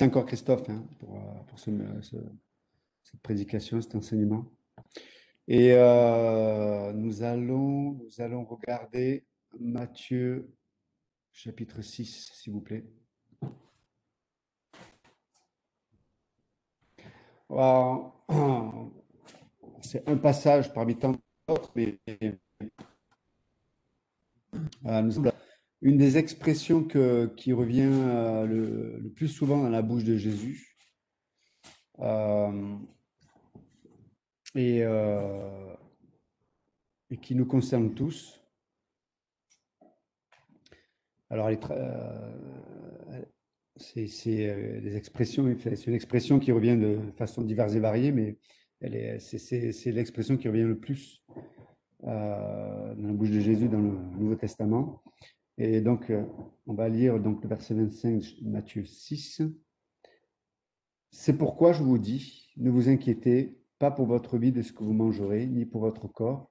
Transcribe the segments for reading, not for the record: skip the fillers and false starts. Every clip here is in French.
Merci encore Christophe hein, pour cette prédication, cet enseignement. Et nous allons regarder Matthieu chapitre 6, s'il vous plaît. Alors, c'est un passage parmi tant d'autres, mais une des expressions qui revient le plus souvent dans la bouche de Jésus. Euh, et, euh, et qui nous concerne tous. Alors, c'est des expressions, c'est une expression qui revient de façon diverse et variée, mais c'est l'expression qui revient le plus dans la bouche de Jésus dans le Nouveau Testament. Et donc, on va lire donc, le verset 25, Matthieu 6. C'est pourquoi je vous dis, ne vous inquiétez pas pour votre vie de ce que vous mangerez, ni pour votre corps,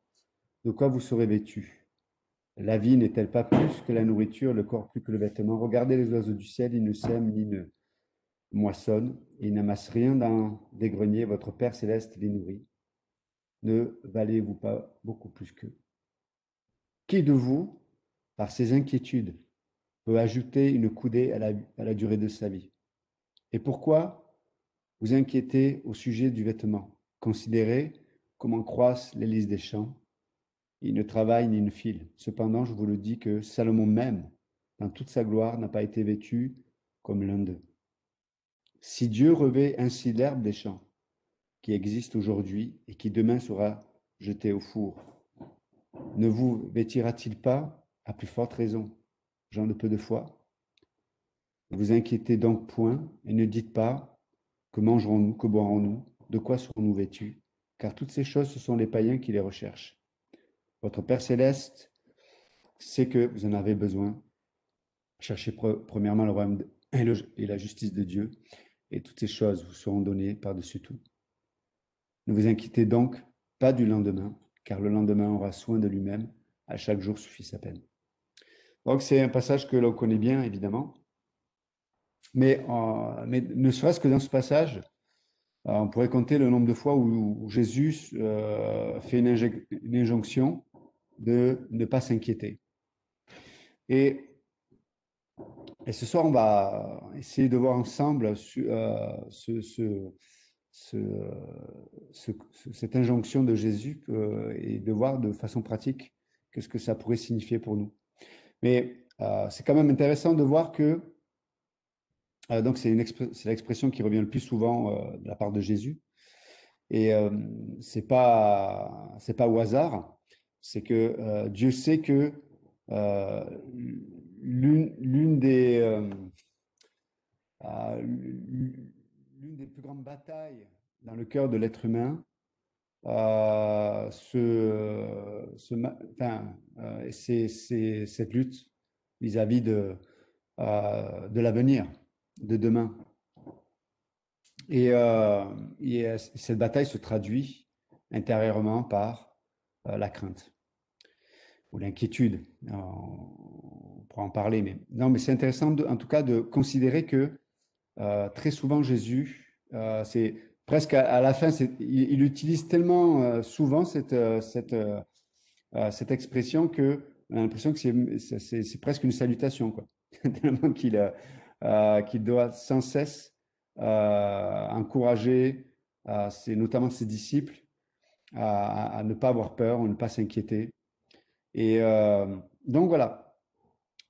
de quoi vous serez vêtus. La vie n'est-elle pas plus que la nourriture, le corps plus que le vêtement? Regardez les oiseaux du ciel, ils ne sèment ni ne moissonnent, ils n'amassent rien dans des greniers, votre Père céleste les nourrit. Ne valez-vous pas beaucoup plus qu'eux? Qui de vous, par ses inquiétudes, peut ajouter une coudée à la durée de sa vie? Et pourquoi vous inquiétez au sujet du vêtement? Considérez comment croissent les lys des champs. Ils ne travaillent ni ne filent. Cependant, je vous le dis que Salomon même, dans toute sa gloire, n'a pas été vêtu comme l'un d'eux. Si Dieu revêt ainsi l'herbe des champs, qui existe aujourd'hui et qui demain sera jetée au four, ne vous vêtira-t-il pas à plus forte raison, gens de peu de foi? Ne vous inquiétez donc point et ne dites pas que mangerons-nous, que boirons-nous, de quoi serons-nous vêtus, car toutes ces choses, ce sont les païens qui les recherchent. Votre Père céleste sait que vous en avez besoin. Cherchez premièrement le royaume et la justice de Dieu, et toutes ces choses vous seront données par-dessus tout. Ne vous inquiétez donc pas du lendemain, car le lendemain aura soin de lui-même. À chaque jour suffit sa peine. Donc c'est un passage que l'on connaît bien, évidemment. Mais ne serait-ce que dans ce passage, on pourrait compter le nombre de fois où Jésus fait une injonction de ne pas s'inquiéter. Et, et ce soir, on va essayer de voir ensemble cette injonction de Jésus et de voir de façon pratique qu'est-ce que ça pourrait signifier pour nous. Mais c'est quand même intéressant de voir que donc c'est l'expression qui revient le plus souvent de la part de Jésus. Et c'est pas au hasard. C'est que Dieu sait que euh, l'une des plus grandes batailles dans le cœur de l'être humain, c'est cette lutte vis-à-vis de l'avenir, de demain. Et, cette bataille se traduit intérieurement par la crainte ou l'inquiétude. On pourra en parler, mais non, mais c'est intéressant en tout cas de considérer que très souvent Jésus, c'est presque à la fin, il utilise tellement souvent cette expression que on a l'impression que c'est presque une salutation, quoi. Tellement qu'il doit sans cesse encourager notamment ses disciples à ne pas avoir peur, à ne pas s'inquiéter. Et donc voilà.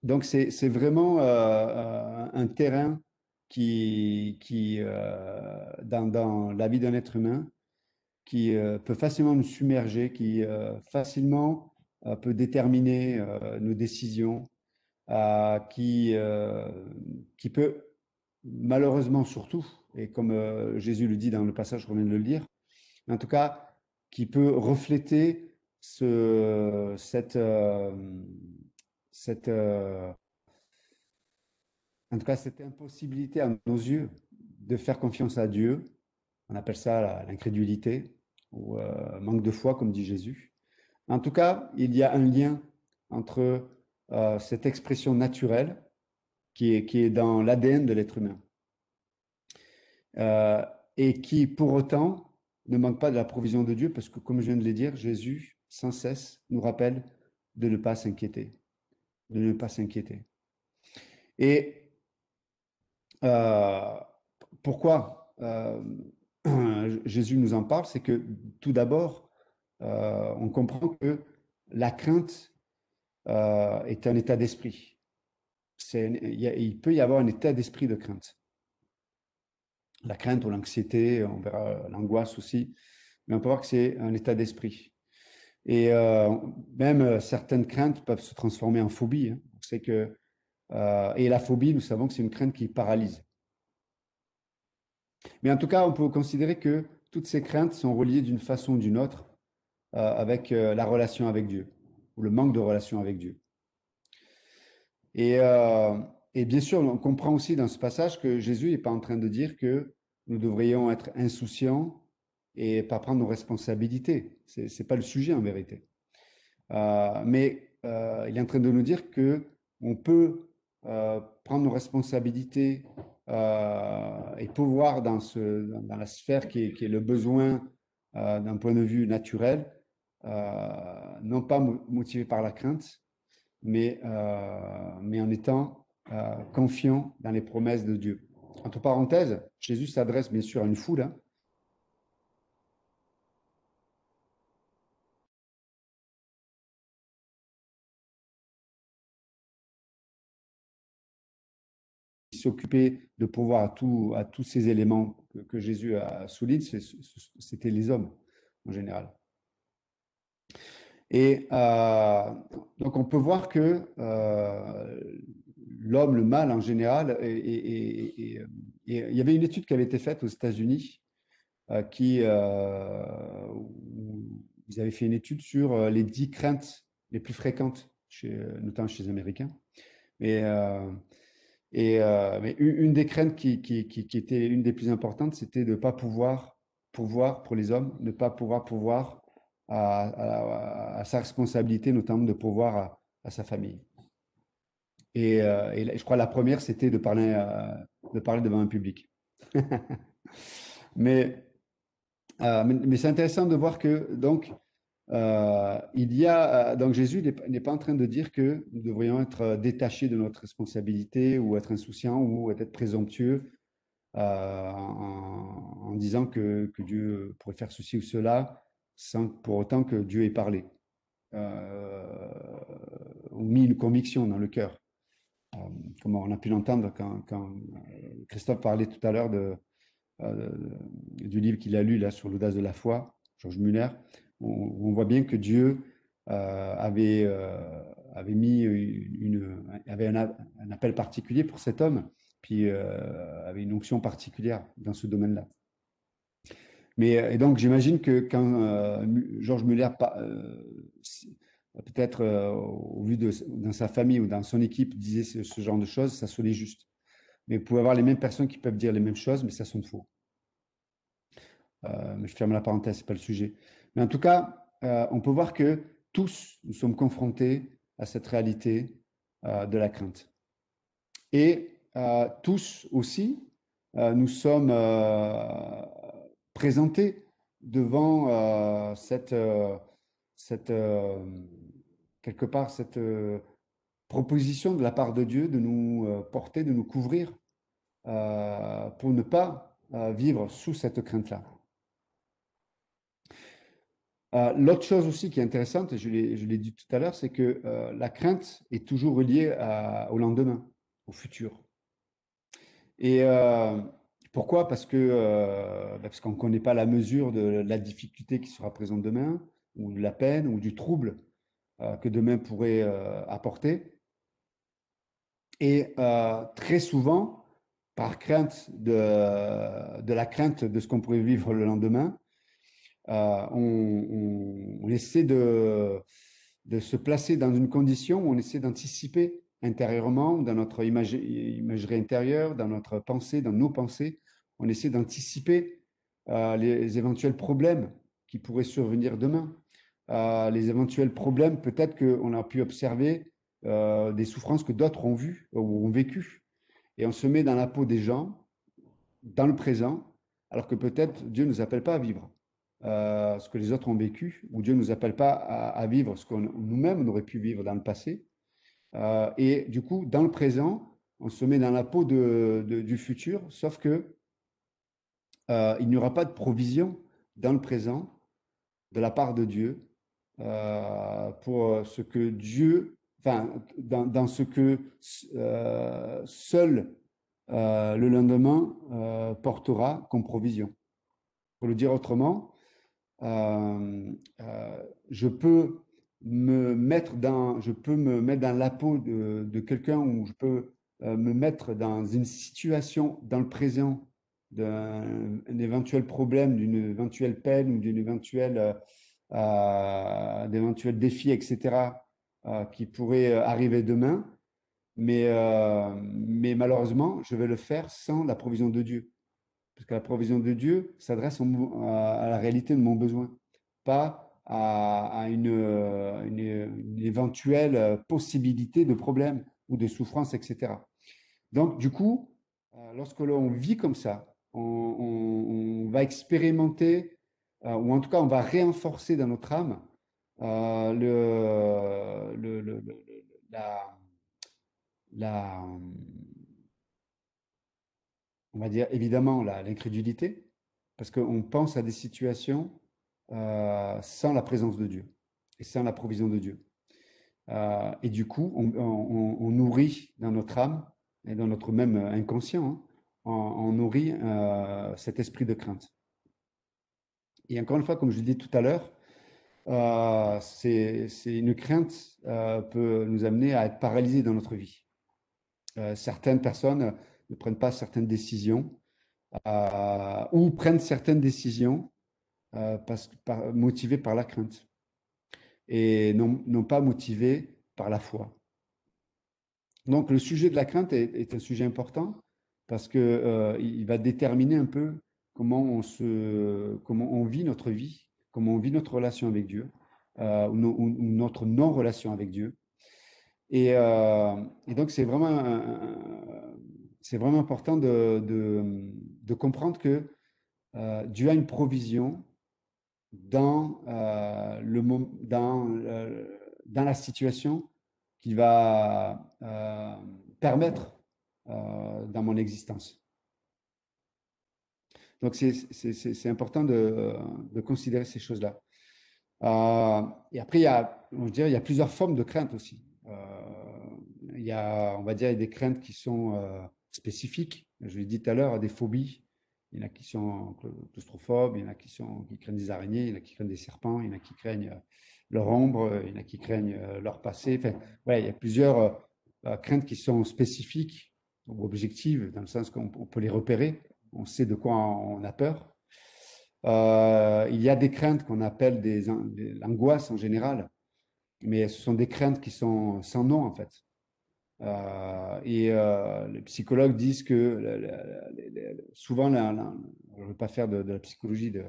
Donc c'est vraiment un terrain dans la vie d'un être humain qui peut facilement nous submerger, qui facilement peut déterminer nos décisions, qui peut malheureusement surtout, et comme Jésus le dit dans le passage qu'on vient de le lire, en tout cas, qui peut refléter cette, en tout cas, cette impossibilité à nos yeux de faire confiance à Dieu. On appelle ça l'incrédulité ou manque de foi, comme dit Jésus. En tout cas, il y a un lien entre cette expression naturelle qui est dans l'ADN de l'être humain. euh, et qui, pour autant, ne manque pas de la provision de Dieu, parce que, comme je viens de le dire, Jésus, sans cesse, nous rappelle de ne pas s'inquiéter, de ne pas s'inquiéter. Et euh, pourquoi Jésus nous en parle? C'est que tout d'abord, on comprend que la crainte est un état d'esprit. Il peut y avoir un état d'esprit de crainte. La crainte ou l'anxiété, on verra l'angoisse aussi, mais on peut voir que c'est un état d'esprit. Et même certaines craintes peuvent se transformer en phobie, hein. C'est que, et la phobie, nous savons que c'est une crainte qui paralyse. Mais en tout cas, on peut considérer que toutes ces craintes sont reliées d'une façon ou d'une autre avec la relation avec Dieu, ou le manque de relation avec Dieu. Et, euh, et bien sûr, on comprend aussi dans ce passage que Jésus n'est pas en train de dire que nous devrions être insouciants et pas prendre nos responsabilités. C'est pas le sujet en vérité. Mais il est en train de nous dire que on peut prendre nos responsabilités et pouvoir dans la sphère qui est le besoin d'un point de vue naturel, non pas motivé par la crainte, mais en étant confiant dans les promesses de Dieu. Entre parenthèses, Jésus s'adresse bien sûr à une foule, hein. Il s'occupait de pouvoir à tous ces éléments que Jésus a soulignés, c'était les hommes en général. Et donc on peut voir que l'homme, le mal en général, il y avait une étude qui avait été faite aux États-Unis où ils avaient fait une étude sur les 10 craintes les plus fréquentes, notamment chez les Américains. Mais, mais une des craintes qui était une des plus importantes, c'était de ne pas pouvoir, pour les hommes, ne pas pouvoir à sa responsabilité, notamment de pouvoir à sa famille. Et je crois que la première, c'était de parler devant un public. Mais, mais c'est intéressant de voir que donc donc Jésus n'est pas en train de dire que nous devrions être détachés de notre responsabilité ou être insouciants ou être présomptueux en disant que Dieu pourrait faire ceci ou cela sans pour autant que Dieu ait parlé ou mis une conviction dans le cœur. Comme on a pu l'entendre quand Christophe parlait tout à l'heure euh, du livre qu'il a lu là sur l'audace de la foi, Georges Muller, on voit bien que Dieu avait mis avait un appel particulier pour cet homme, puis avait une onction particulière dans ce domaine-là. Mais et donc j'imagine que quand Georges Muller, peut-être au vu dans sa famille ou dans son équipe, disait ce genre de choses, ça sonnait juste. Mais vous pouvez avoir les mêmes personnes qui peuvent dire les mêmes choses, mais ça sonne faux. Mais je ferme la parenthèse, c'est pas le sujet. Mais en tout cas, on peut voir que tous nous sommes confrontés à cette réalité de la crainte. Et tous aussi, nous sommes présentés devant cette quelque part cette proposition de la part de Dieu de nous porter, de nous couvrir pour ne pas vivre sous cette crainte-là. L'autre chose aussi qui est intéressante, et je l'ai dit tout à l'heure, c'est que la crainte est toujours reliée au lendemain, au futur. Et pourquoi? Parce qu'on ne connaît pas la mesure de la difficulté qui sera présente demain, ou de la peine, ou du trouble que demain pourrait apporter. Et très souvent, par crainte de la crainte de ce qu'on pourrait vivre le lendemain, on essaie de se placer dans une condition où on essaie d'anticiper intérieurement, dans notre imagerie intérieure, dans notre pensée, dans nos pensées, on essaie d'anticiper les éventuels problèmes qui pourraient survenir demain, les éventuels problèmes peut-être qu'on a pu observer, des souffrances que d'autres ont vues ou ont vécues. Et on se met dans la peau des gens dans le présent, alors que peut-être Dieu ne nous appelle pas à vivre ce que les autres ont vécu, ou Dieu ne nous appelle pas à vivre ce qu'on nous-mêmes on aurait pu vivre dans le passé. Et du coup, dans le présent, on se met dans la peau du futur, sauf que il n'y aura pas de provision dans le présent de la part de Dieu pour ce que Dieu, enfin, dans ce que seul le lendemain portera comme provision. Pour le dire autrement, euh, je peux je peux me mettre dans la peau de quelqu'un ou je peux me mettre dans une situation dans le présent d'un éventuel problème, d'une éventuelle peine ou d'éventuels défis, etc., qui pourraient arriver demain. Mais malheureusement, je vais le faire sans la provision de Dieu. Parce que la provision de Dieu s'adresse à la réalité de mon besoin, pas à une éventuelle possibilité de problème ou de souffrance, etc. Donc, du coup, lorsque l'on vit comme ça, on va expérimenter, ou en tout cas, on va renforcer dans notre âme la, la, on va dire évidemment l'incrédulité, parce qu'on pense à des situations sans la présence de Dieu et sans la provision de Dieu. Et du coup, on nourrit dans notre âme et dans notre même inconscient, hein, on nourrit cet esprit de crainte. Et encore une fois, comme je l'ai dit tout à l'heure, c'est une crainte peut nous amener à être paralysés dans notre vie. Certaines personnes ne prennent pas certaines décisions ou prennent certaines décisions motivées par la crainte et non pas motivées par la foi. Donc le sujet de la crainte est un sujet important parce que il va déterminer un peu comment on vit notre vie, comment on vit notre relation avec Dieu, ou notre non-relation avec Dieu. Et donc c'est vraiment important de comprendre que Dieu a une provision dans la situation qui va permettre dans mon existence. Donc c'est important de considérer ces choses-là. Et après, je dirais, il y a plusieurs formes de crainte aussi. Il y a, on va dire, des craintes qui sont spécifiques. Je l'ai dit tout à l'heure, des phobies. Il y en a qui sont claustrophobes, il y en a qui craignent des araignées, il y en a qui craignent des serpents, il y en a qui craignent leur ombre, il y en a qui craignent leur passé. Enfin, ouais, il y a plusieurs craintes qui sont spécifiques ou objectives, dans le sens qu'on peut les repérer. On sait de quoi on a peur. Il y a des craintes qu'on appelle des angoisses en général, mais ce sont des craintes qui sont sans nom en fait. Les psychologues disent que souvent, je ne veux pas faire de la psychologie de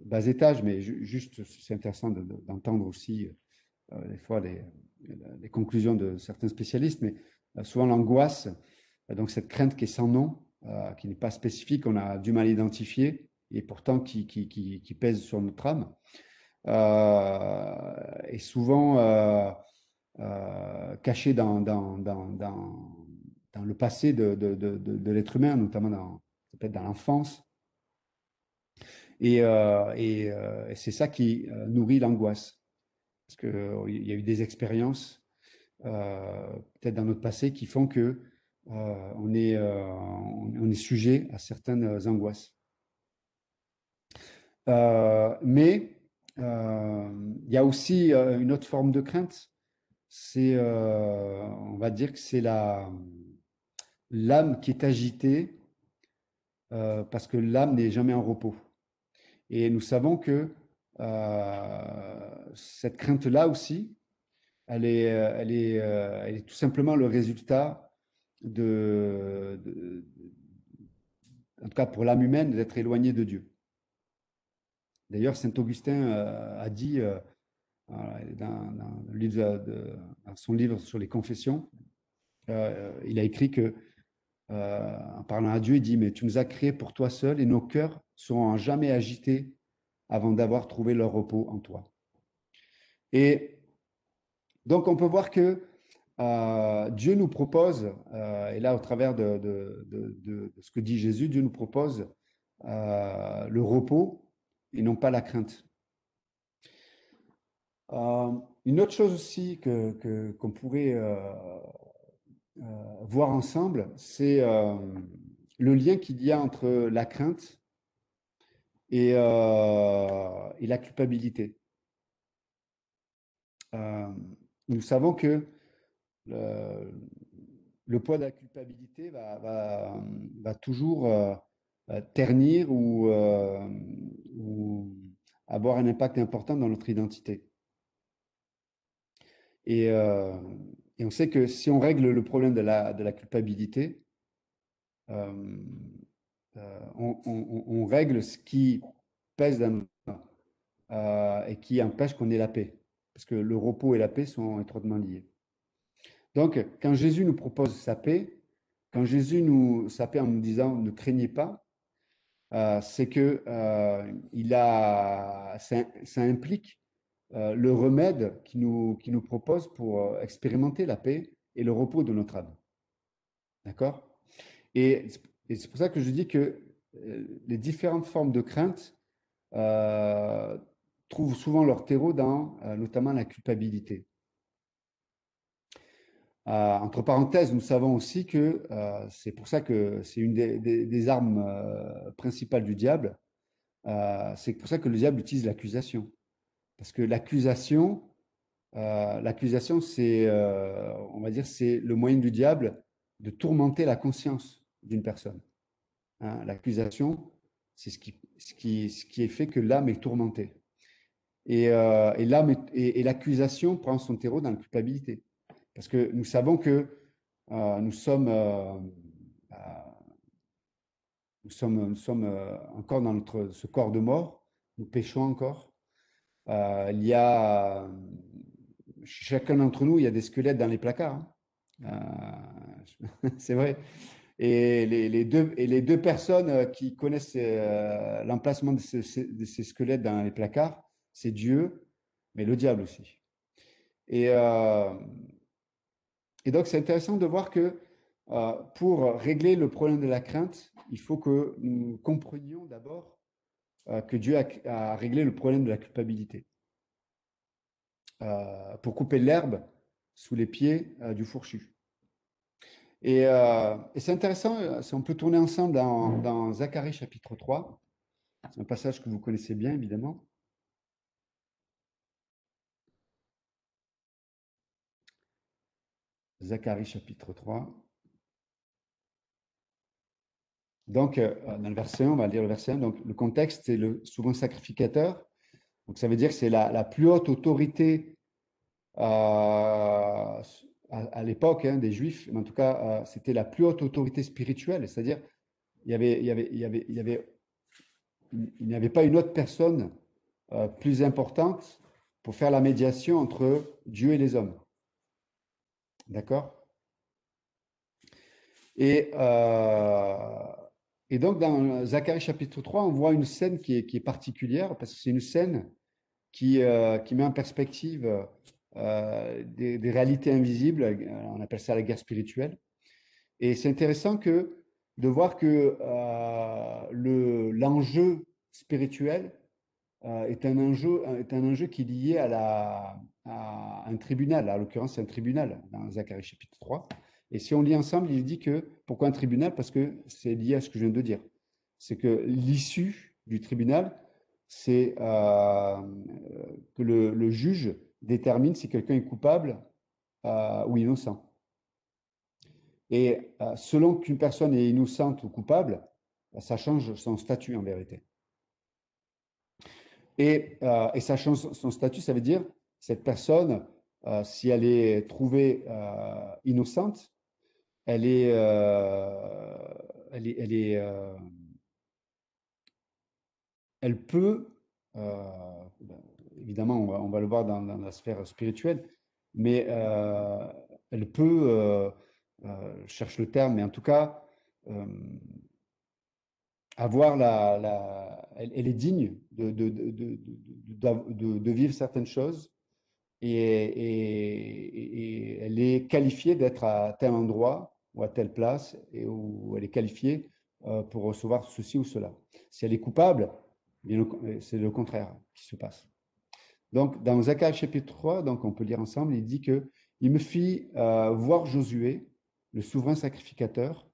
bas étage, mais juste c'est intéressant d'entendre aussi des fois les conclusions de certains spécialistes, mais souvent l'angoisse, donc cette crainte qui est sans nom, qui n'est pas spécifique, on a du mal à identifier, et pourtant qui pèse sur notre âme, est souvent cachée dans le passé de l'être humain, notamment peut-être dans l'enfance. Et c'est ça qui nourrit l'angoisse. Parce qu'il y a eu des expériences, peut-être dans notre passé, qui font que on est sujet à certaines angoisses. Mais il y a aussi une autre forme de crainte. On va dire que c'est l'âme qui est agitée parce que l'âme n'est jamais en repos. Et nous savons que cette crainte-là aussi, elle est tout simplement le résultat en tout cas pour l'âme humaine, d'être éloignée de Dieu. D'ailleurs, Saint Augustin a dit dans son livre sur les confessions, il a écrit que en parlant à Dieu, il dit, mais tu nous as créés pour toi seul et nos cœurs seront à jamais agités avant d'avoir trouvé leur repos en toi. Et donc, on peut voir que Dieu nous propose, et là, au travers de ce que dit Jésus, Dieu nous propose le repos et non pas la crainte. Euh, une autre chose aussi qu'on pourrait voir ensemble, c'est le lien qu'il y a entre la crainte et la culpabilité. Euh, nous savons que le, le poids de la culpabilité va toujours ternir ou avoir un impact important dans notre identité. Et, euh, et on sait que si on règle le problème de la culpabilité, euh, on règle ce qui pèse dans nos mains et qui empêche qu'on ait la paix. Parce que le repos et la paix sont étroitement liés. Donc, quand Jésus nous propose sa paix, quand Jésus sa paix en nous disant ne craignez pas, c'est que ça implique le remède qu'il nous propose pour expérimenter la paix et le repos de notre âme. D'accord? Et, et c'est pour ça que je dis que les différentes formes de crainte euh, trouvent souvent leur terreau dans notamment la culpabilité. Entre parenthèses, nous savons aussi que c'est pour ça que c'est une des armes principales du diable. C'est pour ça que le diable utilise l'accusation. Parce que l'accusation, c'est, on va dire, c'est le moyen du diable de tourmenter la conscience d'une personne. Hein, l'accusation, c'est ce qui est fait que l'âme est tourmentée. Et l'accusation prend son terreau dans la culpabilité. Parce que nous savons que nous sommes, euh, nous sommes encore dans ce corps de mort, nous péchons encore. Il y a, chacun d'entre nous, il y a des squelettes dans les placards. C'est vrai. Et les deux personnes qui connaissent l'emplacement de ces squelettes dans les placards, c'est Dieu, mais le diable aussi. Et, euh, et donc, c'est intéressant de voir que pour régler le problème de la crainte, il faut que nous comprenions d'abord que Dieu a réglé le problème de la culpabilité pour couper l'herbe sous les pieds du fourchu. Et c'est intéressant, si on peut tourner ensemble dans Zacharie chapitre 3. C'est un passage que vous connaissez bien, évidemment. Zacharie chapitre 3. Donc, dans le verset 1, on va lire le verset 1. Donc, le contexte, c'est le souverain sacrificateur. Donc, ça veut dire que c'est la plus haute autorité à l'époque hein, des Juifs, mais en tout cas, c'était la plus haute autorité spirituelle. C'est-à-dire, il n'y avait pas une autre personne plus importante pour faire la médiation entre Dieu et les hommes. D'accord? Et, euh, et donc, dans Zacharie chapitre 3, on voit une scène qui est particulière parce que c'est une scène qui met en perspective des réalités invisibles. On appelle ça la guerre spirituelle. Et c'est intéressant de voir que l'enjeu spirituel est un enjeu qui est lié à un tribunal. En l'occurrence, c'est un tribunal dans Zacharie chapitre 3. Et si on lit ensemble, il dit que, pourquoi un tribunal? Parce que c'est lié à ce que je viens de dire. C'est que l'issue du tribunal, c'est que le juge détermine si quelqu'un est coupable ou innocent. Et selon qu'une personne est innocente ou coupable, ça change son statut en vérité. Et ça change son statut, ça veut dire cette personne, si elle est trouvée innocente, elle est, elle est, elle peut, ben, évidemment, on va le voir dans la sphère spirituelle, mais elle peut, je cherche le terme, mais en tout cas, euh, avoir elle est digne de vivre certaines choses et elle est qualifiée d'être à tel endroit ou à telle place et où elle est qualifiée pour recevoir ceci ou cela. Si elle est coupable, c'est le contraire qui se passe. Donc, dans Zacharie chapitre 3, donc on peut lire ensemble, il dit que il me fit voir Josué, le souverain sacrificateur,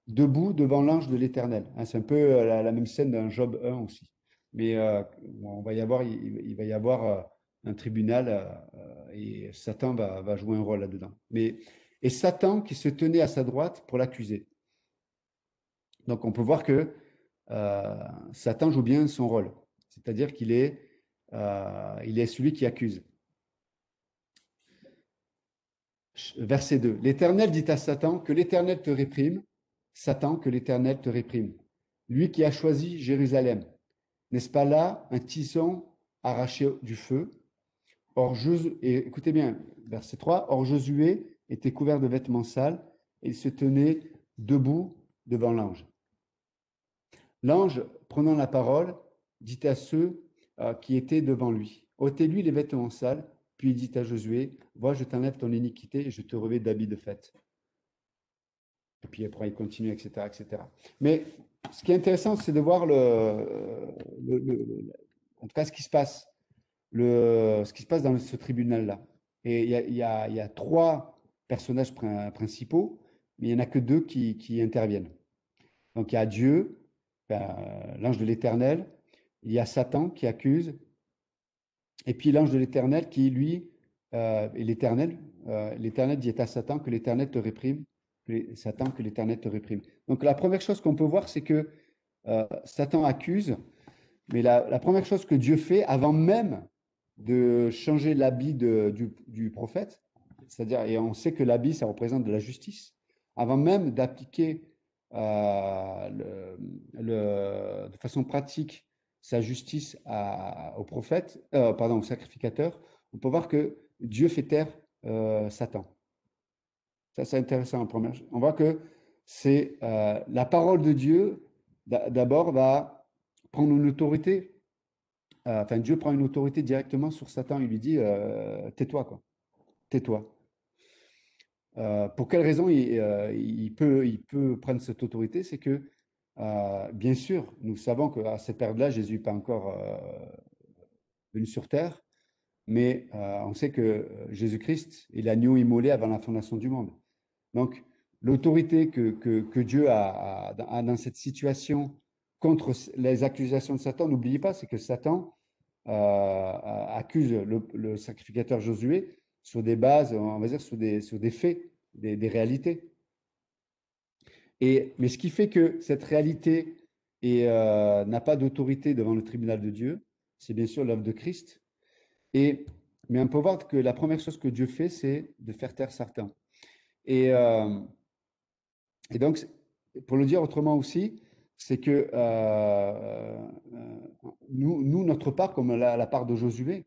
debout devant l'ange de l'Éternel. Hein, c'est un peu la même scène d'un Job 1 aussi. Mais on va y avoir, il va y avoir un tribunal et Satan va jouer un rôle là-dedans. Et Satan qui se tenait à sa droite pour l'accuser. Donc on peut voir que Satan joue bien son rôle. C'est-à-dire il est celui qui accuse. Verset 2. L'Éternel dit à Satan, que l'Éternel te réprime. Satan, que l'Éternel te réprime. Lui qui a choisi Jérusalem. N'est-ce pas là un tison arraché du feu? Or, et écoutez bien, verset 3, or Josué était couvert de vêtements sales et il se tenait debout devant l'ange. L'ange, prenant la parole, dit à ceux qui étaient devant lui, ôtez-lui les vêtements sales, puis il dit à Josué, vois, je t'enlève ton iniquité et je te revêts d'habits de fête. Et puis après, il continue, etc., etc. Mais ce qui est intéressant, c'est de voir en tout cas ce qui se passe, ce qui se passe dans ce tribunal-là. Et il y a trois personnages principaux, mais il n'y en a que deux qui interviennent. Donc il y a Dieu, l'ange de l'Éternel, il y a Satan qui accuse, et puis l'ange de l'Éternel qui, lui, et l'Éternel dit à Satan que l'Éternel te réprime, Satan que l'Éternel te réprime. Donc la première chose qu'on peut voir, c'est que Satan accuse, mais la première chose que Dieu fait, avant même de changer l'habit du prophète, c'est-à-dire, et on sait que l'habit, ça représente de la justice, avant même d'appliquer de façon pratique sa justice au prophète, pardon, au sacrificateur, on peut voir que Dieu fait taire Satan. Ça, c'est intéressant. On voit que c'est la parole de Dieu, d'abord, va prendre une autorité. Enfin, Dieu prend une autorité directement sur Satan. Il lui dit tais-toi, quoi. Tais-toi. Pour quelle raison il peut prendre cette autorité? C'est que, bien sûr, nous savons qu'à cette période-là, Jésus n'est pas encore venu sur terre, mais on sait que Jésus-Christ est l'agneau immolé avant la fondation du monde. Donc, l'autorité que Dieu a dans cette situation contre les accusations de Satan, n'oubliez pas, c'est que Satan accuse le sacrificateur Josué sur des bases, on va dire, sur des faits, des réalités. Mais ce qui fait que cette réalité n'a pas d'autorité devant le tribunal de Dieu, c'est bien sûr l'œuvre de Christ. Mais on peut voir que la première chose que Dieu fait, c'est de faire taire Satan. Et, euh, et donc, pour le dire autrement aussi, c'est que nous, notre part, comme la part de Josué,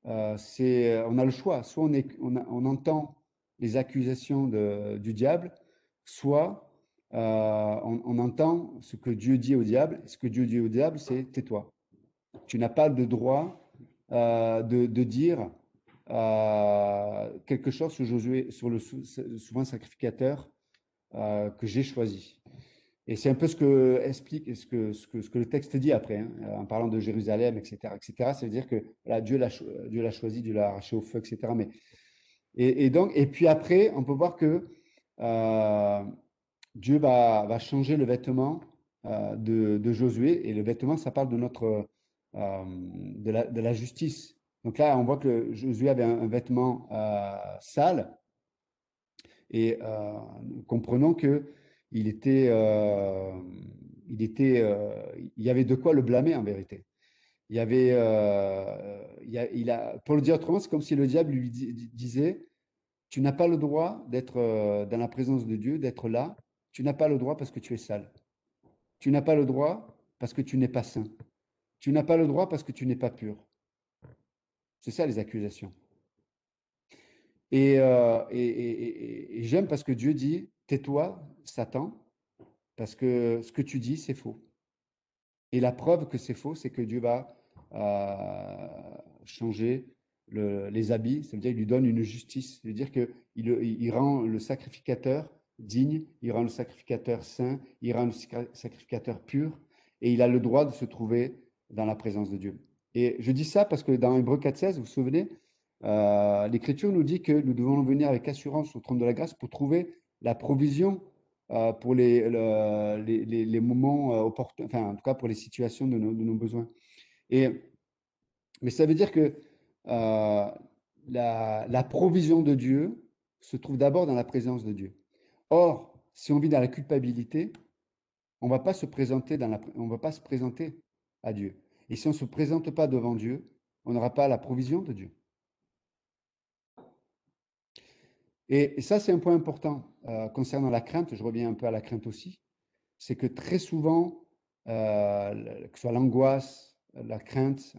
on a le choix. Soit on entend les accusations du diable, soit on entend ce que Dieu dit au diable. Ce que Dieu dit au diable, c'est tais-toi. Tu n'as pas de droit de dire quelque chose sur Josué, sur le souverain sacrificateur que j'ai choisi. Et c'est un peu ce que explique ce que le texte dit après, hein, en parlant de Jérusalem, etc., etc. Ça veut dire que voilà, Dieu l'a choisi, Dieu l'a arraché au feu, etc. Et puis après, on peut voir que euh, Dieu va changer le vêtement de Josué. Et le vêtement, ça parle de de la justice. Donc là, on voit que Josué avait un vêtement sale. Et comprenons que il était, euh, il y avait de quoi le blâmer en vérité. Il y avait, pour le dire autrement, c'est comme si le diable lui disait, tu n'as pas le droit d'être dans la présence de Dieu, d'être là. Tu n'as pas le droit parce que tu es sale. Tu n'as pas le droit parce que tu n'es pas saint. Tu n'as pas le droit parce que tu n'es pas pur. C'est ça les accusations. Et j'aime parce que Dieu dit, tais-toi, Satan, parce que ce que tu dis, c'est faux. Et la preuve que c'est faux, c'est que Dieu va changer les habits, ça veut dire qu'il lui donne une justice, ça veut dire qu'il rend le sacrificateur digne, il rend le sacrificateur saint, il rend le sacrificateur pur, et il a le droit de se trouver dans la présence de Dieu. Et je dis ça parce que dans Hébreux 4,16, vous vous souvenez, l'Écriture nous dit que nous devons venir avec assurance au trône de la grâce pour trouver la provision pour les moments opportuns, enfin en tout cas pour les situations de nos besoins. Et, mais ça veut dire que euh, la provision de Dieu se trouve d'abord dans la présence de Dieu. Or, si on vit dans la culpabilité, on va pas se présenter on va pas se présenter à Dieu. Et si on ne se présente pas devant Dieu, on n'aura pas la provision de Dieu. Et ça, c'est un point important concernant la crainte. Je reviens un peu à la crainte aussi. C'est que très souvent, que ce soit l'angoisse, la crainte,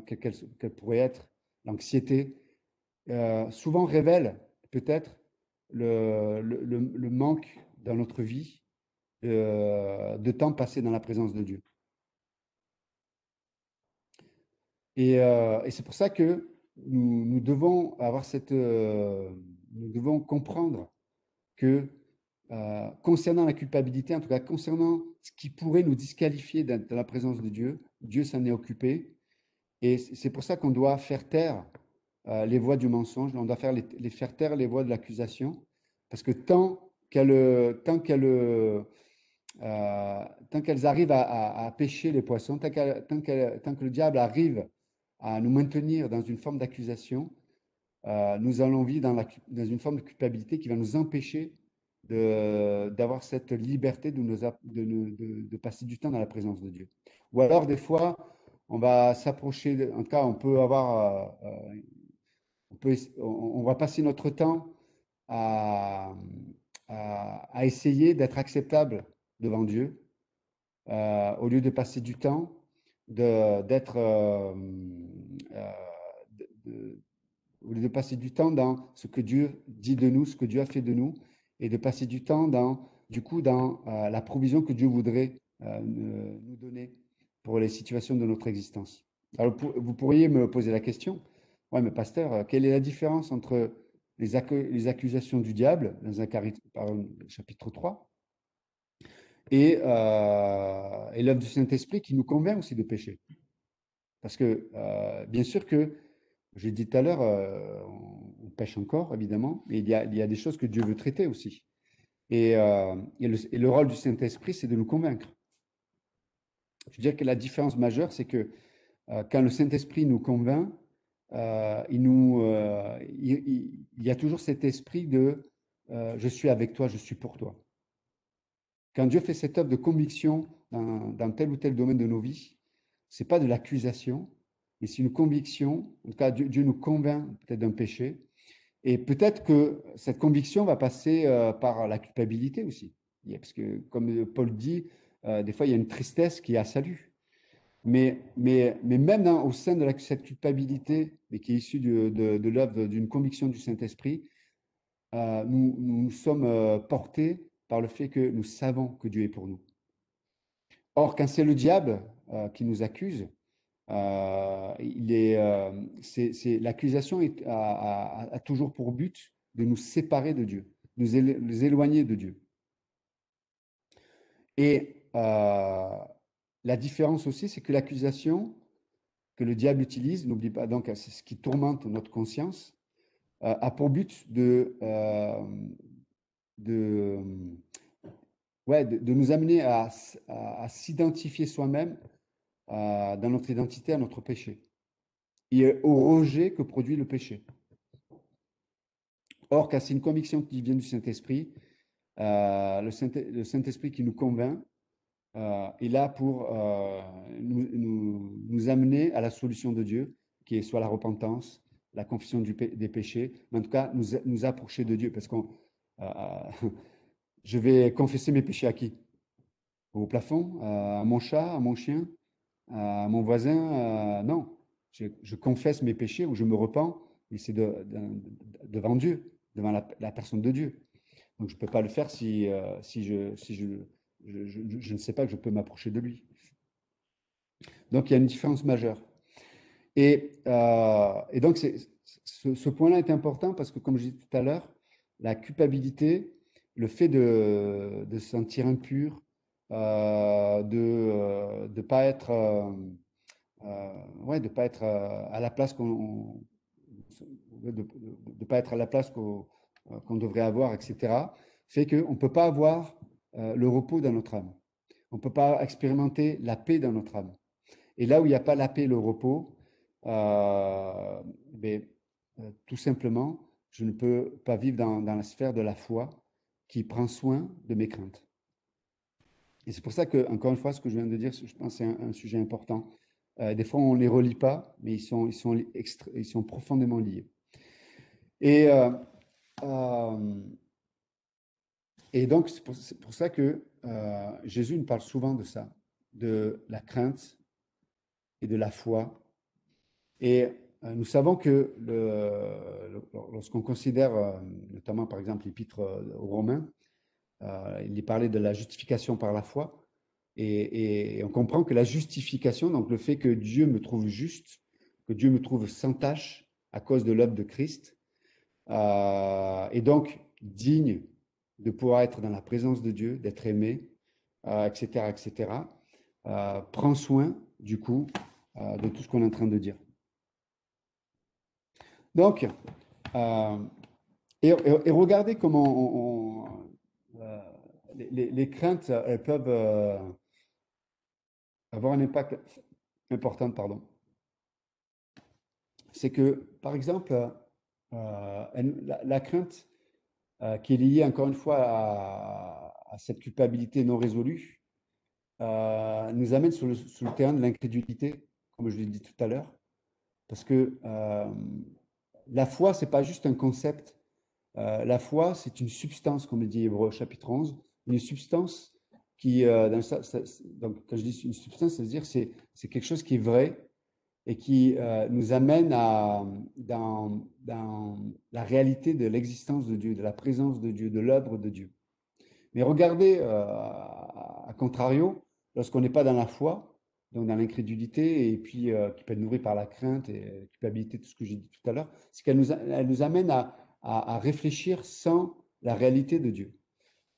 qu'elle pourrait être, l'anxiété, souvent révèle peut-être le manque dans notre vie de temps passé dans la présence de Dieu. Et c'est pour ça que nous devons avoir nous devons comprendre que concernant la culpabilité, en tout cas concernant ce qui pourrait nous disqualifier de la présence de Dieu, Dieu s'en est occupé. Et c'est pour ça qu'on doit faire taire les voix du mensonge, on doit faire taire les voix de l'accusation, parce que tant qu'elles arrivent à pêcher les poissons, tant que le diable arrive à nous maintenir dans une forme d'accusation, nous allons vivre dans une forme de culpabilité qui va nous empêcher d'avoir cette liberté de passer du temps dans la présence de Dieu. Ou alors, des fois, on va s'approcher, en tout cas, on peut avoir, on va passer notre temps à, à essayer d'être acceptable devant Dieu, au lieu de passer du temps d'être au lieu de passer du temps dans ce que Dieu dit de nous, ce que Dieu a fait de nous, et de passer du temps dans la provision que Dieu voudrait nous donner pour les situations de notre existence. Alors, vous pourriez me poser la question, ouais, mais pasteur, quelle est la différence entre les accusations du diable dans Zacharie, chapitre 3 et l'œuvre du Saint-Esprit qui nous convainc aussi de pécher? Parce que, bien sûr que, j'ai dit tout à l'heure, on pêche encore, évidemment, mais il y a des choses que Dieu veut traiter aussi. Et le rôle du Saint-Esprit, c'est de nous convaincre. Je veux dire que la différence majeure, c'est que quand le Saint-Esprit nous convainc, il y a toujours cet esprit de je suis avec toi, je suis pour toi. Quand Dieu fait cette œuvre de conviction dans tel ou tel domaine de nos vies, c'est pas de l'accusation, mais c'est une conviction. En tout cas, Dieu nous convainc peut-être d'un péché. Et peut-être que cette conviction va passer par la culpabilité aussi. Parce que, comme Paul dit, des fois, il y a une tristesse qui est à salut. Mais même au sein de cette culpabilité, mais qui est issue de l'œuvre d'une conviction du Saint-Esprit, nous sommes portés par le fait que nous savons que Dieu est pour nous. Or, quand c'est le diable qui nous accuse, l'accusation a toujours pour but de nous séparer de Dieu, nous éloigner de Dieu. Et la différence aussi, c'est que l'accusation que le diable utilise, n'oublie pas, donc c'est ce qui tourmente notre conscience, a pour but de, de nous amener à s'identifier soi-même dans notre identité à notre péché et au rejet que produit le péché. Or, quand c'est une conviction qui vient du Saint-Esprit, le Saint-Esprit qui nous convainc est là pour nous amener à la solution de Dieu, qui est soit la repentance, la confession des péchés, mais en tout cas nous approcher de Dieu. Parce que je vais confesser mes péchés à qui? Au plafond? À mon chat? À mon chien? À mon voisin? Non. Je confesse mes péchés ou je me repens, et c'est devant Dieu, devant la personne de Dieu. Donc je ne peux pas le faire si je je ne sais pas que je peux m'approcher de lui. Donc il y a une différence majeure. Et donc ce point-là est important parce que, comme je disais tout à l'heure, la culpabilité, le fait de se sentir impur, de ne pas être, ouais, de pas être à la place de pas être à la place qu'on devrait avoir, etc., fait qu'on ne peut pas avoir le repos dans notre âme. On ne peut pas expérimenter la paix dans notre âme. Et là où il n'y a pas la paix, le repos, euh, mais, tout simplement, je ne peux pas vivre dans la sphère de la foi qui prend soin de mes craintes. Et c'est pour ça que, encore une fois, ce que je viens de dire, je pense que c'est un sujet important. Des fois, on ne les relie pas, mais ils sont profondément liés. Et, euh, euh, et donc, c'est pour ça que Jésus nous parle souvent de ça, de la crainte et de la foi. Et nous savons que lorsqu'on considère, notamment par exemple l'épître aux Romains, il est parlé de la justification par la foi. Et on comprend que la justification, donc le fait que Dieu me trouve juste, que Dieu me trouve sans tâche à cause de l'œuvre de Christ, et donc digne de pouvoir être dans la présence de Dieu, d'être aimé, etc., etc., prend soin, du coup, de tout ce qu'on est en train de dire. Donc, euh, et regardez comment les craintes, elles peuvent avoir un impact important, pardon. C'est que, par exemple, la crainte qui est liée, encore une fois, à cette culpabilité non résolue, nous amène sur le terrain de l'incrédulité, comme je l'ai dit tout à l'heure, parce que la foi, c'est pas juste un concept. La foi, c'est une substance, comme le dit Hébreux chapitre 11, une substance qui, donc quand je dis une substance, c'est-à-dire c'est quelque chose qui est vrai et qui nous amène dans la réalité de l'existence de Dieu, de la présence de Dieu, de l'œuvre de Dieu. Mais regardez, à contrario, lorsqu'on n'est pas dans la foi, donc dans l'incrédulité, et puis qui peut être nourrie par la crainte et la culpabilité, tout ce que j'ai dit tout à l'heure, c'est elle nous amène à réfléchir sans la réalité de Dieu.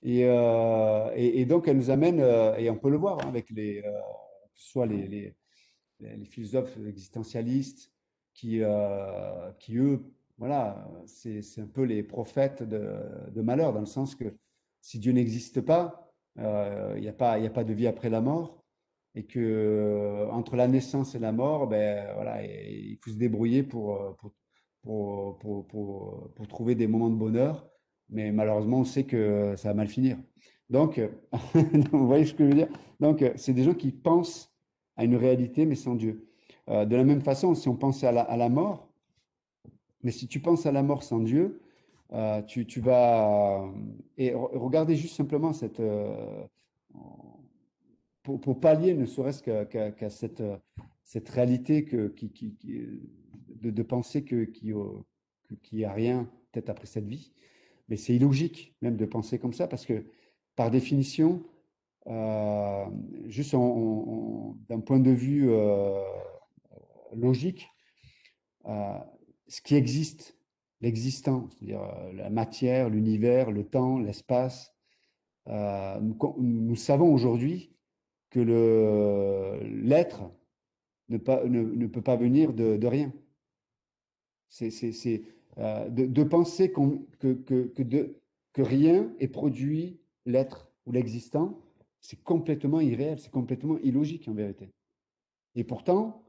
Et donc, elle nous amène, et on peut le voir hein, avec que ce soit les philosophes existentialistes qui eux, voilà, c'est un peu les prophètes de malheur, dans le sens que si Dieu n'existe pas, il n'y a pas, il y a pas de vie après la mort, et que entre la naissance et la mort, ben, voilà, il faut se débrouiller pour trouver des moments de bonheur, mais malheureusement, on sait que ça va mal finir. Donc, vous voyez ce que je veux dire? Donc, c'est des gens qui pensent à une réalité, mais sans Dieu. De la même façon, si on pensait à la mort, mais si tu penses à la mort sans Dieu, tu vas... Et regardez juste simplement pour pallier ne serait-ce qu'à cette réalité de penser qu'il n'y a rien peut-être après cette vie. Mais c'est illogique même de penser comme ça parce que par définition, euh, juste d'un point de vue logique, euh, ce qui existe, l'existant, c'est-à-dire la matière, l'univers, le temps, l'espace, nous savons aujourd'hui que l'être ne peut pas venir de rien. C'est de penser que rien est produit l'être ou l'existant, c'est complètement irréel, c'est complètement illogique en vérité. Et pourtant,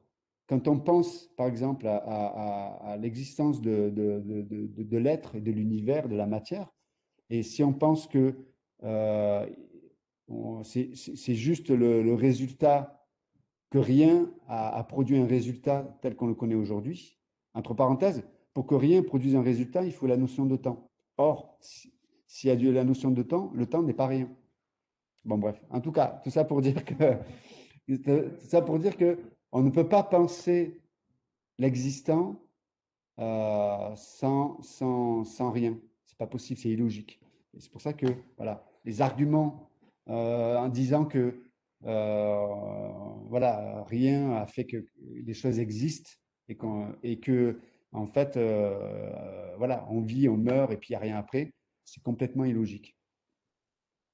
quand on pense, par exemple, à l'existence de l'être et de l'univers, de la matière, et si on pense que euh, c'est juste le résultat, que rien a produit un résultat tel qu'on le connaît aujourd'hui, entre parenthèses, pour que rien produise un résultat, il faut la notion de temps. Or, s'il y a la notion de temps, le temps n'est pas rien. Bon, bref. En tout cas, tout ça pour dire que ça pour dire que on ne peut pas penser l'existant sans rien. C'est pas possible, c'est illogique. Et c'est pour ça que voilà, les arguments en disant que voilà, rien a fait que les choses existent et que en fait, voilà, on vit, on meurt et puis il n'y a rien après, c'est complètement illogique.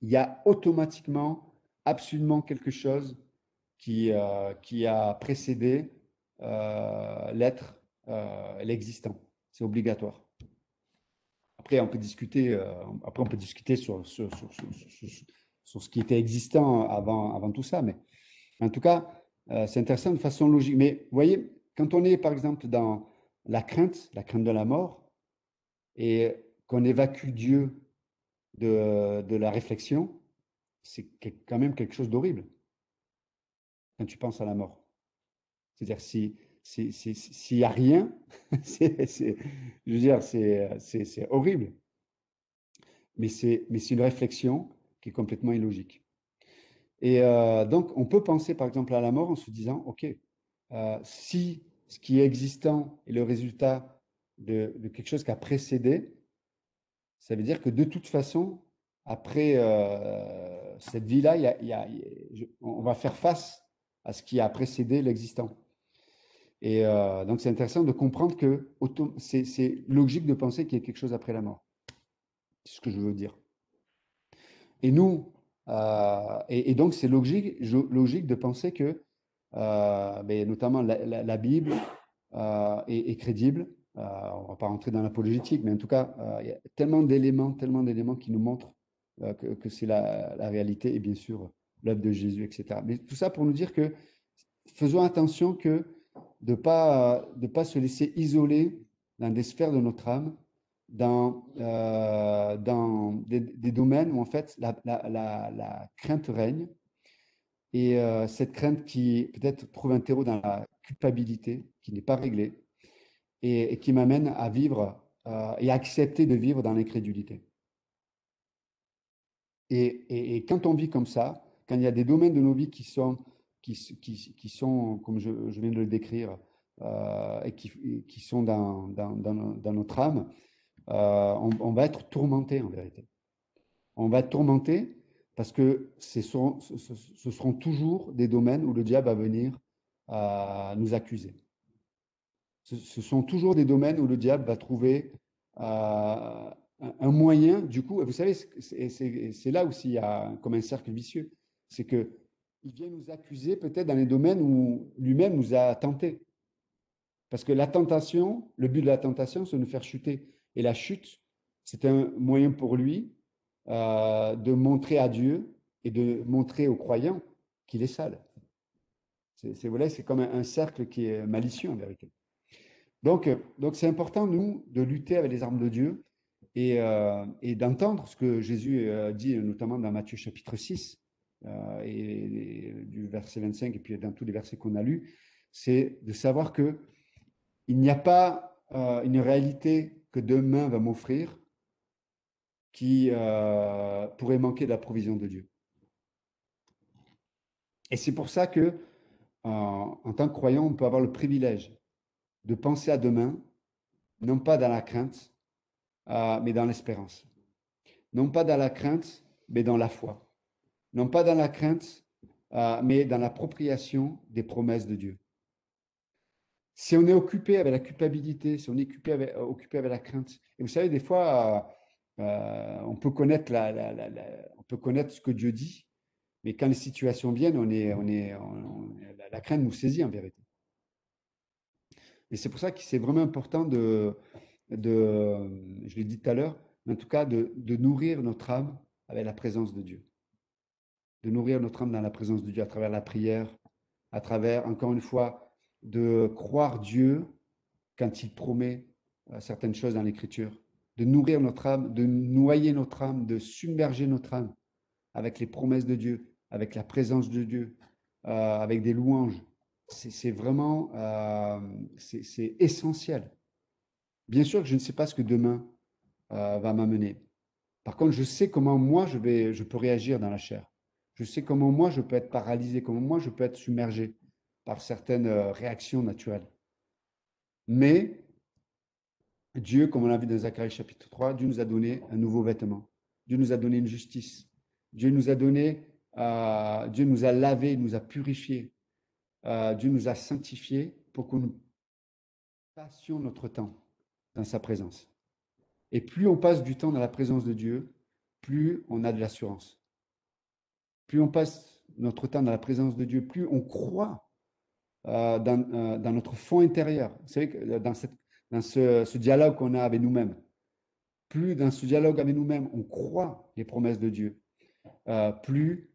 Il y a automatiquement absolument quelque chose qui a précédé l'être, l'existant. C'est obligatoire. Après, on peut discuter sur ce qui était existant avant tout ça. Mais en tout cas, c'est intéressant de façon logique. Mais vous voyez, quand on est par exemple dans la crainte de la mort, et qu'on évacue Dieu de la réflexion, c'est quand même quelque chose d'horrible quand tu penses à la mort. C'est-à-dire, s'il n'y a rien, je veux dire, c'est horrible. Mais c'est une réflexion qui est complètement illogique. Et donc, on peut penser par exemple à la mort en se disant, OK, si ce qui est existant est le résultat de quelque chose qui a précédé, ça veut dire que de toute façon, après cette vie-là, on va faire face à ce qui a précédé l'existant. Et donc, c'est intéressant de comprendre que c'est logique de penser qu'il y a quelque chose après la mort. C'est ce que je veux dire. Et nous, et donc c'est logique de penser que, mais notamment la Bible est crédible. On ne va pas rentrer dans l'apologétique, mais en tout cas, il y a tellement d'éléments qui nous montrent que c'est la réalité et bien sûr l'œuvre de Jésus, etc. Mais tout ça pour nous dire que faisons attention que de pas se laisser isoler dans des sphères de notre âme, dans des domaines où en fait la crainte règne et cette crainte qui peut-être trouve un terreau dans la culpabilité qui n'est pas réglée et qui m'amène à vivre et à accepter de vivre dans l'incrédulité. Et quand on vit comme ça, quand il y a des domaines de nos vies qui sont comme je viens de le décrire, et qui sont dans notre âme, on va être tourmenté en vérité. On va être tourmenté parce que ce seront toujours des domaines où le diable va venir nous accuser. Ce sont toujours des domaines où le diable va trouver un moyen, du coup, et vous savez, c'est là aussi il y a comme un cercle vicieux, c'est que il vient nous accuser peut-être dans les domaines où lui-même nous a tentés. Parce que la tentation, le but de la tentation, c'est de nous faire chuter. Et la chute, c'est un moyen pour lui de montrer à Dieu et de montrer aux croyants qu'il est sale. Voilà, c'est comme un cercle qui est malicieux en vérité. Donc c'est important, nous, de lutter avec les armes de Dieu et d'entendre ce que Jésus dit, notamment dans Matthieu chapitre 6, et du verset 25, et puis dans tous les versets qu'on a lus, c'est de savoir que il n'y a pas une réalité que demain va m'offrir qui pourrait manquer de la provision de Dieu. Et c'est pour ça que, en tant que croyant, on peut avoir le privilège de penser à demain, non pas dans la crainte, mais dans l'espérance. Non pas dans la crainte, mais dans la foi. Non pas dans la crainte, mais dans l'appropriation des promesses de Dieu. Si on est occupé avec la culpabilité, si on est occupé avec la crainte, et vous savez, des fois, on peut connaître on peut connaître ce que Dieu dit, mais quand les situations viennent, la crainte nous saisit en vérité. Et c'est pour ça que c'est vraiment important je l'ai dit tout à l'heure, en tout cas, de nourrir notre âme avec la présence de Dieu. De nourrir notre âme dans la présence de Dieu à travers la prière, à travers, encore une fois, de croire Dieu quand il promet certaines choses dans l'Écriture, de nourrir notre âme, de noyer notre âme, de submerger notre âme avec les promesses de Dieu, avec la présence de Dieu, avec des louanges. C'est vraiment, c'est essentiel. Bien sûr que je ne sais pas ce que demain va m'amener. Par contre, je sais comment moi je peux réagir dans la chair. Je sais comment moi je peux être paralysé, comment moi je peux être submergé par certaines réactions naturelles. Mais Dieu, comme on l'a vu dans Zacharie chapitre 3, Dieu nous a donné un nouveau vêtement. Dieu nous a donné une justice. Dieu nous a donné, Dieu nous a lavés, nous a purifiés, Dieu nous a sanctifiés pour que nous passions notre temps dans sa présence. Et plus on passe du temps dans la présence de Dieu, plus on a de l'assurance. Plus on passe notre temps dans la présence de Dieu, plus on croit dans notre fond intérieur. Vous savez que dans ce dialogue qu'on a avec nous-mêmes, plus dans ce dialogue avec nous-mêmes, on croit les promesses de Dieu, plus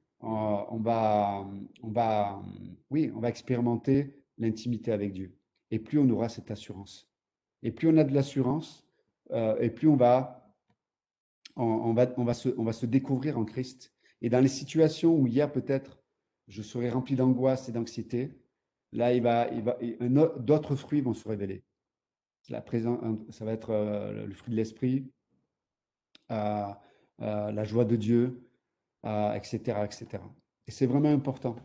oui, on va expérimenter l'intimité avec Dieu. Et plus on aura cette assurance. Et plus on a de l'assurance, et plus on va se découvrir en Christ. Et dans les situations où hier peut-être je serais rempli d'angoisse et d'anxiété, là d'autres fruits vont se révéler. Ça va être le fruit de l'esprit, la joie de Dieu, etc., etc. Et c'est vraiment important.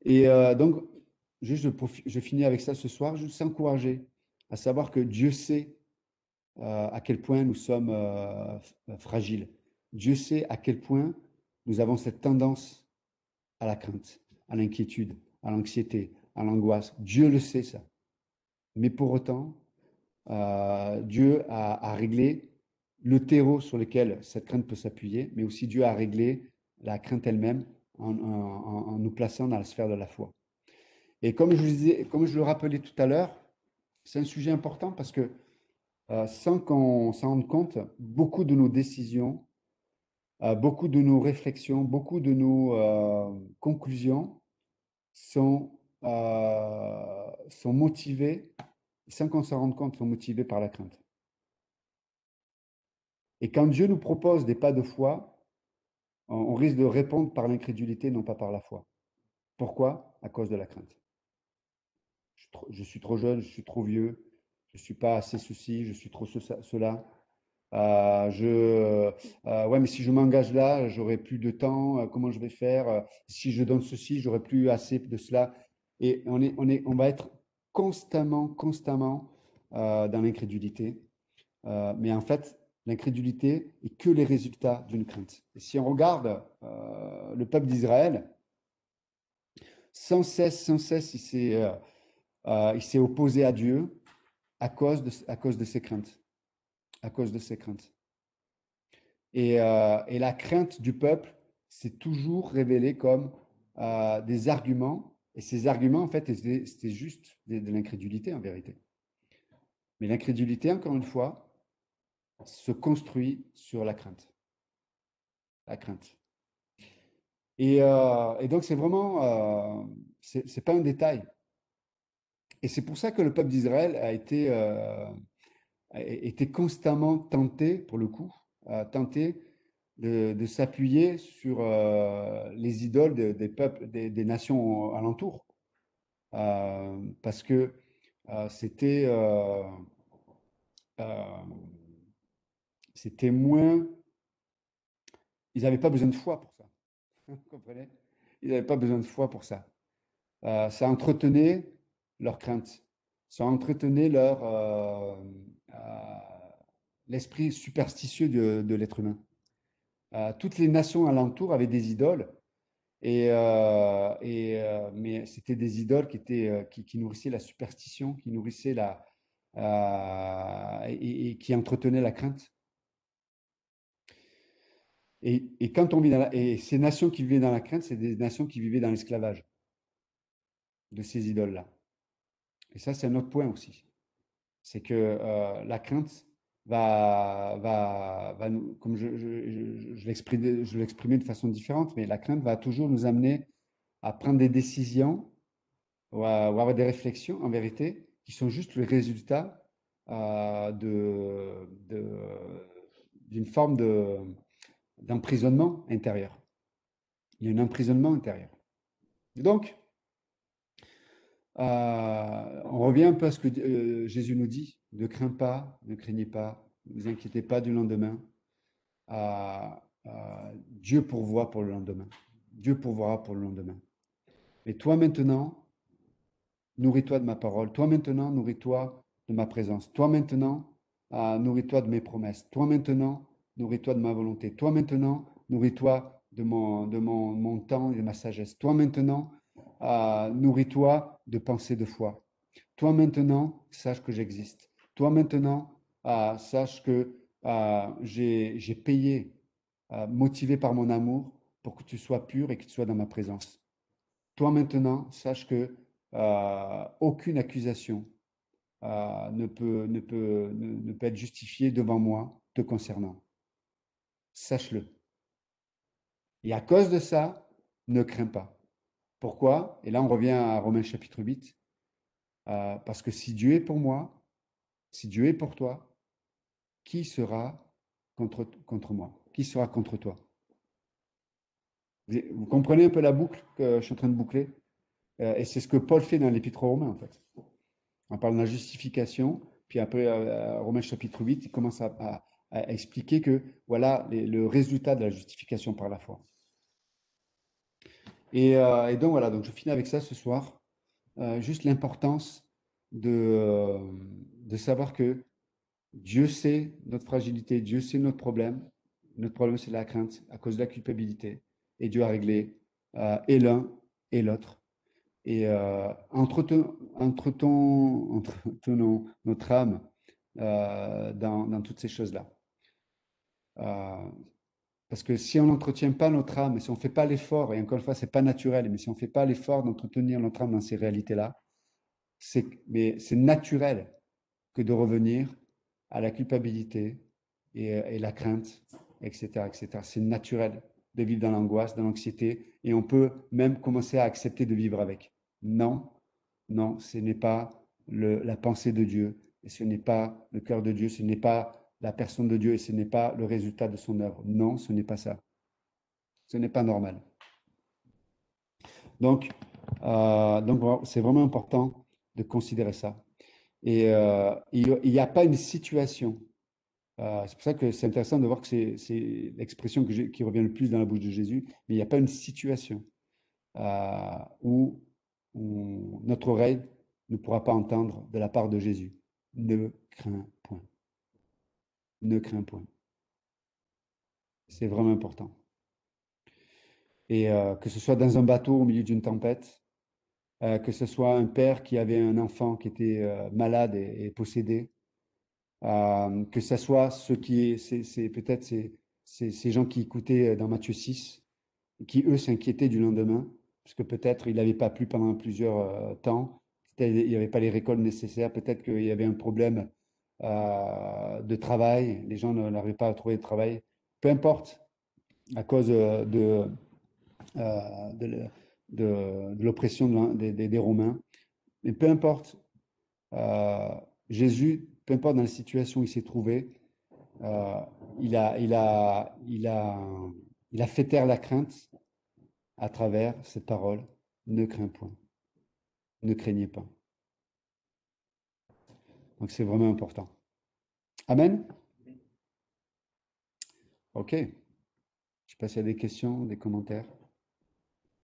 Et donc, juste je finis avec ça ce soir, juste s'encourager à savoir que Dieu sait à quel point nous sommes fragiles. Dieu sait à quel point nous avons cette tendance à la crainte, à l'inquiétude, à l'anxiété, à l'angoisse. Dieu le sait, ça. Mais pour autant, Dieu a réglé le terreau sur lequel cette crainte peut s'appuyer, mais aussi Dieu a réglé la crainte elle-même en nous plaçant dans la sphère de la foi. Et comme je le rappelais tout à l'heure, c'est un sujet important parce que sans qu'on s'en rende compte, beaucoup de nos décisions, beaucoup de nos réflexions, beaucoup de nos conclusions sont, sont motivées, sans qu'on s'en rende compte, sont motivées par la crainte. Et quand Dieu nous propose des pas de foi, on risque de répondre par l'incrédulité, non pas par la foi. Pourquoi? À cause de la crainte. Je suis trop jeune, je suis trop vieux, je ne suis pas assez ceci, je suis trop cela. Ouais, mais si je m'engage là, j'aurai plus de temps. Comment je vais faire? Si je donne ceci, j'aurai plus assez de cela. Et on va être constamment dans l'incrédulité. Mais en fait, l'incrédulité est que les résultats d'une crainte. Et si on regarde le peuple d'Israël, sans cesse, il s'est opposé à Dieu à cause de ses craintes. À cause de ses craintes. Et la crainte du peuple s'est toujours révélée comme des arguments. Et ces arguments, en fait, c'était juste de l'incrédulité, en vérité. Mais l'incrédulité, encore une fois, se construit sur la crainte. La crainte. Et donc, c'est vraiment, c'est pas un détail. Et c'est pour ça que le peuple d'Israël était constamment tenté, pour le coup, tenté de s'appuyer sur les idoles des peuples, des nations alentours. Parce que c'était euh, c'était moins. Ils n'avaient pas besoin de foi pour ça. Vous comprenez? Ils n'avaient pas besoin de foi pour ça. Ça entretenait leur crainte. Ça entretenait l'esprit superstitieux de l'être humain. Toutes les nations alentours avaient des idoles, mais c'était des idoles qui nourrissaient la superstition, qui nourrissaient et qui entretenaient la crainte. Et quand on vit et ces nations qui vivaient dans la crainte, c'est des nations qui vivaient dans l'esclavage de ces idoles-là. Et ça, c'est un autre point aussi. C'est que la crainte va nous, comme je l'exprimais de façon différente, mais la crainte va toujours nous amener à prendre des décisions ou avoir des réflexions, en vérité, qui sont juste le résultat d'une forme d'emprisonnement intérieur. Il y a un emprisonnement intérieur. Et donc, on revient un peu à ce que Jésus nous dit, ne crains pas, ne craignez pas, ne vous inquiétez pas du lendemain. Dieu pourvoit pour le lendemain. Dieu pourvoira pour le lendemain. Mais toi maintenant, nourris-toi de ma parole. Toi maintenant, nourris-toi de ma présence. Toi maintenant, nourris-toi de mes promesses. Toi maintenant, nourris-toi de ma volonté. Toi maintenant, nourris-toi mon temps et de ma sagesse. Toi maintenant, nourris-toi de pensées de foi. Toi maintenant, sache que j'existe. Toi maintenant, sache que j'ai payé, motivé par mon amour, pour que tu sois pur et que tu sois dans ma présence. Toi maintenant, sache que aucune accusation ne peut être justifiée devant moi te concernant. Sache-le. Et à cause de ça, ne crains pas. Pourquoi? Et là, on revient à Romains chapitre 8. Parce que si Dieu est pour moi, si Dieu est pour toi, qui sera contre moi? Qui sera contre toi? Vous comprenez un peu la boucle que je suis en train de boucler? Et c'est ce que Paul fait dans l'Épître aux Romains, en fait. On parle de la justification, puis après, Romains chapitre 8, il commence à expliquer que voilà le résultat de la justification par la foi. Et donc voilà, donc je finis avec ça ce soir. Juste l'importance de, de savoir que Dieu sait notre fragilité, Dieu sait notre problème. Notre problème, c'est la crainte à cause de la culpabilité. Et Dieu a réglé et l'un et l'autre. Et entretenons notre âme dans toutes ces choses-là. Euh, Parce que si on n'entretient pas notre âme, si on ne fait pas l'effort, et encore une fois, c'est pas naturel, mais si on ne fait pas l'effort d'entretenir notre âme dans ces réalités-là, c'est naturel que de revenir à la culpabilité et la crainte, etc., etc. C'est naturel de vivre dans l'angoisse, dans l'anxiété, et on peut même commencer à accepter de vivre avec. Non, non, ce n'est pas la pensée de Dieu, et ce n'est pas le cœur de Dieu, ce n'est pas la personne de Dieu, et ce n'est pas le résultat de son œuvre. Non, ce n'est pas ça. Ce n'est pas normal. Donc voilà, c'est vraiment important de considérer ça. Et il n'y a pas une situation. C'est pour ça que c'est intéressant de voir que c'est l'expression qui revient le plus dans la bouche de Jésus, mais il n'y a pas une situation où notre oreille ne pourra pas entendre de la part de Jésus. Ne crains point. Ne crains point. C'est vraiment important. Et que ce soit dans un bateau au milieu d'une tempête, que ce soit un père qui avait un enfant qui était malade et possédé, que ce soit ceux qui, c'est peut-être ces gens qui écoutaient dans Matthieu 6, qui eux s'inquiétaient du lendemain, parce que peut-être il n'avait pas plu pendant plusieurs temps, il n'y avait pas les récoltes nécessaires, peut-être qu'il y avait un problème de travail, les gens n'arrivaient pas à trouver de travail, peu importe, à cause de, de l'oppression des Romains, mais peu importe, euh, Jésus, peu importe dans la situation où il s'est trouvé, euh, il a, il a, il a, il a fait taire la crainte à travers cette parole. Ne crains point, ne craignez pas. Donc c'est vraiment important. Amen. Ok. Je sais pas s'il y a des questions, des commentaires.